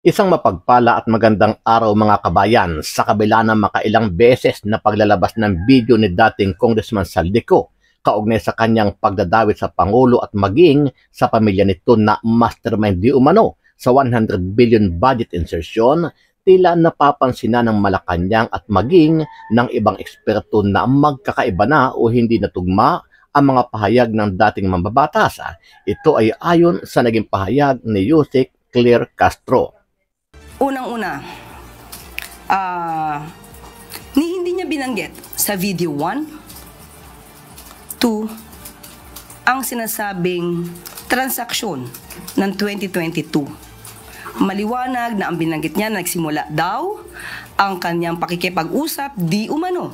Isang mapagpala at magandang araw mga kabayan sa kabila ng makailang beses na paglalabas ng video ni dating Congressman Saldico kaugnay sa kanyang pagdadawit sa Pangulo at maging sa pamilya nito na mastermind di umano sa 100 billion budget insertion, tila napapansin na ng Malacanang at maging ng ibang eksperto na magkakaiba na o hindi natugma ang mga pahayag ng dating mambabatas. Ito ay ayon sa naging pahayag ni Yusek Claire Castro. Unang-una, hindi niya binanggit sa video 1, 2, ang sinasabing transaksyon ng 2022. Maliwanag na ang binanggit niya nagsimula daw ang kanyang pakikipag-usap di umano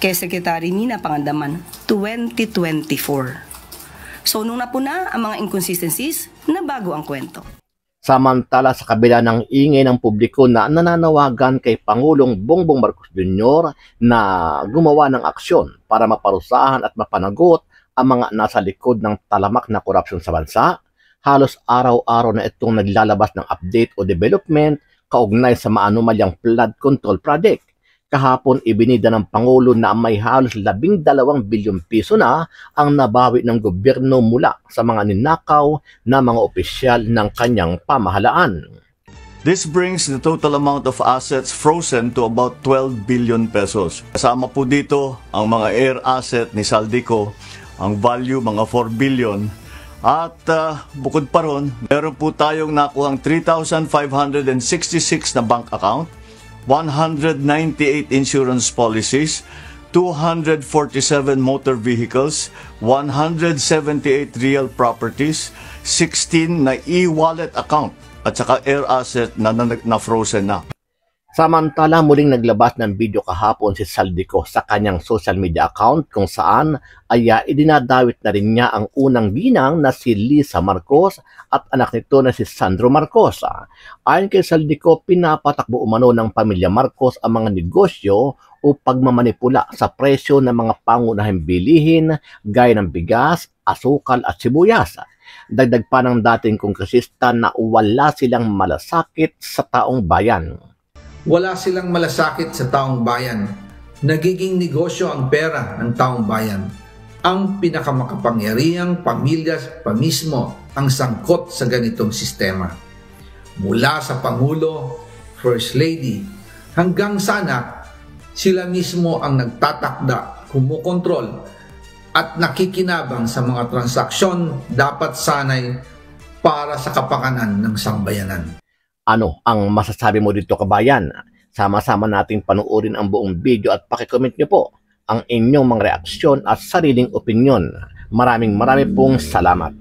kay Secretary Nina Pangandaman 2024. So nung napuna ang mga inconsistencies, nabago ang kwento. Samantala sa kabila ng ingay ng publiko na nananawagan kay Pangulong Bongbong Marcos Jr. na gumawa ng aksyon para maparusahan at mapanagot ang mga nasa likod ng talamak na korupsyon sa bansa, halos araw-araw na itong naglalabas ng update o development kaugnay sa maanumalyang flood control project. Kahapon ibinida ng Pangulo na may halos 12 bilyong piso na ang nabawi ng gobyerno mula sa mga ninakaw na mga opisyal ng kanyang pamahalaan. This brings the total amount of assets frozen to about 12 billion pesos. Kasama po dito ang mga air asset ni Saldico, ang value mga 4 billion. At bukod pa ron, meron po tayong nakuhang 3,566 na bank account, 198 insurance policies, 247 motor vehicles, 178 real properties, 16 na e-wallet account at saka air asset na frozen na. Samantala muling naglabas ng video kahapon si Saldico sa kanyang social media account kung saan ay idinadawit na rin niya ang unang ginang na si Lisa Marcos at anak nito na si Sandro Marcos. Ayon kay Saldico, pinapatakbo umano ng pamilya Marcos ang mga negosyo o pagmamanipula sa presyo ng mga pangunahing bilihin gaya ng bigas, asukal at sibuyas. Dagdag pa ng dating kongresista na wala silang malasakit sa taong bayan. Wala silang malasakit sa taong bayan. Nagiging negosyo ang pera ng taong bayan. Ang pinakamakapangyarihang pamilya pa mismo ang sangkot sa ganitong sistema. Mula sa Pangulo, First Lady, hanggang sa anak, sila mismo ang nagtatakda, kumukontrol, at nakikinabang sa mga transaksyon dapat sanay para sa kapakanan ng sambayanan. Ano ang masasabi mo dito kabayan? Sama-sama nating panuorin ang buong video at pakicomment nyo po ang inyong mga reaksyon at sariling opinyon. Maraming pong salamat.